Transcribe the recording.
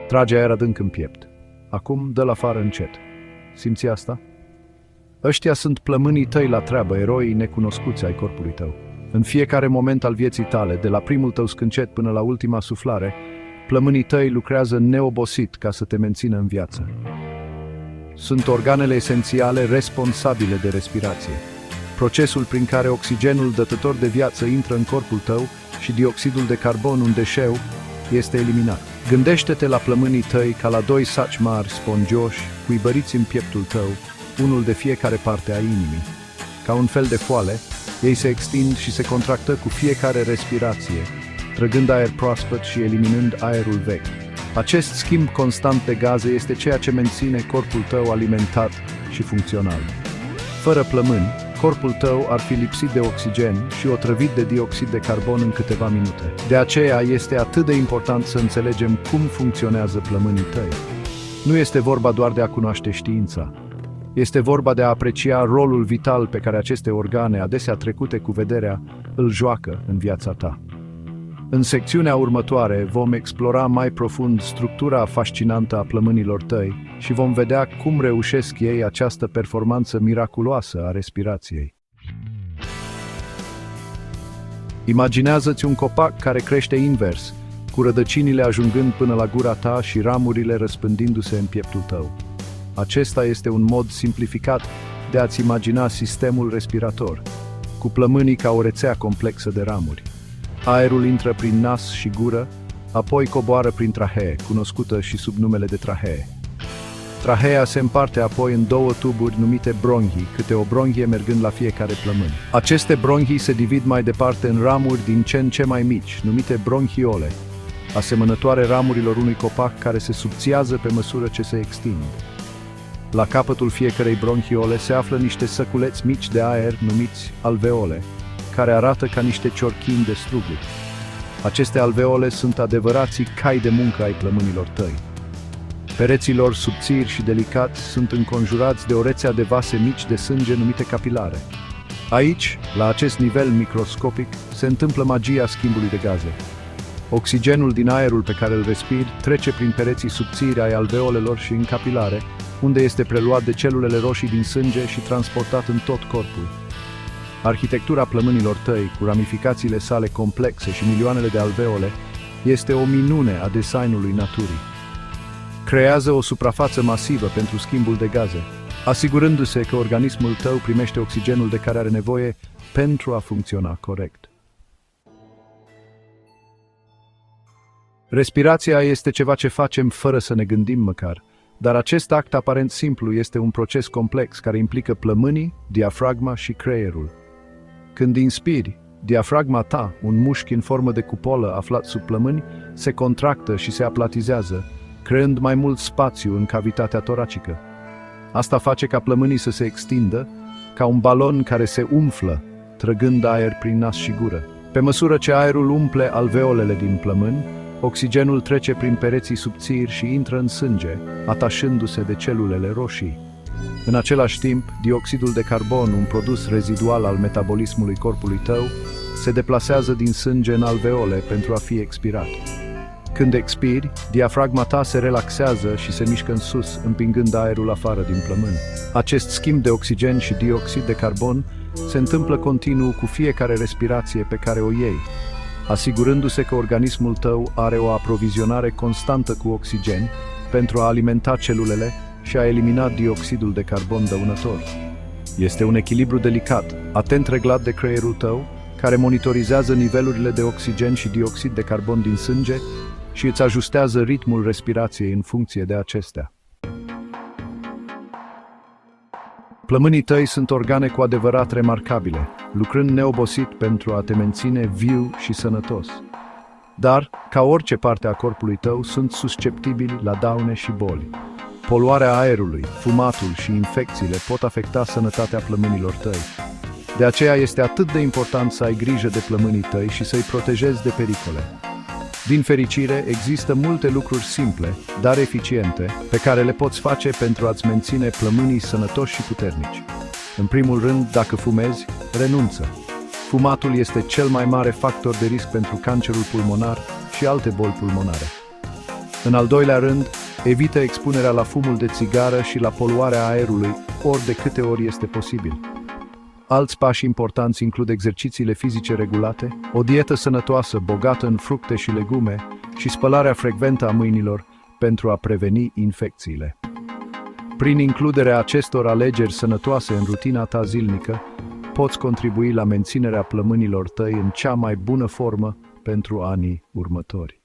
Trage aer adânc în piept. Acum dă-l afară încet. Simți asta? Ăștia sunt plămânii tăi la treabă, eroii necunoscuți ai corpului tău. În fiecare moment al vieții tale, de la primul tău scâncet până la ultima suflare, plămânii tăi lucrează neobosit ca să te mențină în viață. Sunt organele esențiale responsabile de respirație. Procesul prin care oxigenul dătător de viață intră în corpul tău și dioxidul de carbon, un deșeu, este eliminat. Gândește-te la plămânii tăi ca la doi saci mari, spongioși, cuibăriți în pieptul tău, unul de fiecare parte a inimii. Ca un fel de foale, ei se extind și se contractă cu fiecare respirație, trăgând aer proaspăt și eliminând aerul vechi. Acest schimb constant de gaze este ceea ce menține corpul tău alimentat și funcțional. Fără plămâni, corpul tău ar fi lipsit de oxigen și otrăvit de dioxid de carbon în câteva minute. De aceea este atât de important să înțelegem cum funcționează plămânii tăi. Nu este vorba doar de a cunoaște știința. Este vorba de a aprecia rolul vital pe care aceste organe, adesea trecute cu vederea, îl joacă în viața ta. În secțiunea următoare vom explora mai profund structura fascinantă a plămânilor tăi și vom vedea cum reușesc ei această performanță miraculoasă a respirației. Imaginează-ți un copac care crește invers, cu rădăcinile ajungând până la gura ta și ramurile răspândindu-se în pieptul tău. Acesta este un mod simplificat de a-ți imagina sistemul respirator, cu plămânii ca o rețea complexă de ramuri. Aerul intră prin nas și gură, apoi coboară prin trahee, cunoscută și sub numele de trahee. Trahea se împarte apoi în două tuburi numite bronhii, câte o bronhie mergând la fiecare plămân. Aceste bronhii se divid mai departe în ramuri din ce în ce mai mici, numite bronhiole, asemănătoare ramurilor unui copac care se subțiază pe măsură ce se extind. La capătul fiecărei bronhiole se află niște săculeți mici de aer numiți alveole, care arată ca niște ciorchini de struguri. Aceste alveole sunt adevărații cai de muncă ai plămânilor tăi. Pereții lor subțiri și delicați sunt înconjurați de o rețea de vase mici de sânge numite capilare. Aici, la acest nivel microscopic, se întâmplă magia schimbului de gaze. Oxigenul din aerul pe care îl respiri trece prin pereții subțiri ai alveolelor și în capilare, unde este preluat de celulele roșii din sânge și transportat în tot corpul. Arhitectura plămânilor tăi, cu ramificațiile sale complexe și milioanele de alveole, este o minune a designului naturii. Creează o suprafață masivă pentru schimbul de gaze, asigurându-se că organismul tău primește oxigenul de care are nevoie pentru a funcționa corect. Respirația este ceva ce facem fără să ne gândim măcar, dar acest act aparent simplu este un proces complex care implică plămânii, diafragma și creierul. Când inspiri, diafragma ta, un mușchi în formă de cupolă aflat sub plămâni, se contractă și se aplatizează, creând mai mult spațiu în cavitatea toracică. Asta face ca plămânii să se extindă, ca un balon care se umflă, trăgând aer prin nas și gură. Pe măsură ce aerul umple alveolele din plămâni, oxigenul trece prin pereții subțiri și intră în sânge, atașându-se de celulele roșii. În același timp, dioxidul de carbon, un produs rezidual al metabolismului corpului tău, se deplasează din sânge în alveole pentru a fi expirat. Când expiri, diafragma ta se relaxează și se mișcă în sus, împingând aerul afară din plămâni. Acest schimb de oxigen și dioxid de carbon se întâmplă continuu cu fiecare respirație pe care o iei, asigurându-se că organismul tău are o aprovizionare constantă cu oxigen pentru a alimenta celulele și a elimina dioxidul de carbon dăunător. Este un echilibru delicat, atent reglat de creierul tău, care monitorizează nivelurile de oxigen și dioxid de carbon din sânge și îți ajustează ritmul respirației în funcție de acestea. Plămânii tăi sunt organe cu adevărat remarcabile, lucrând neobosit pentru a te menține viu și sănătos. Dar, ca orice parte a corpului tău, sunt susceptibili la daune și boli. Poluarea aerului, fumatul și infecțiile pot afecta sănătatea plămânilor tăi. De aceea este atât de important să ai grijă de plămânii tăi și să-i protejezi de pericole. Din fericire, există multe lucruri simple, dar eficiente, pe care le poți face pentru a-ți menține plămânii sănătoși și puternici. În primul rând, dacă fumezi, renunță. Fumatul este cel mai mare factor de risc pentru cancerul pulmonar și alte boli pulmonare. În al doilea rând, evită expunerea la fumul de țigară și la poluarea aerului ori de câte ori este posibil. Alți pași importanți includ exercițiile fizice regulate, o dietă sănătoasă bogată în fructe și legume și spălarea frecventă a mâinilor pentru a preveni infecțiile. Prin includerea acestor alegeri sănătoase în rutina ta zilnică, poți contribui la menținerea plămânilor tăi în cea mai bună formă pentru anii următori.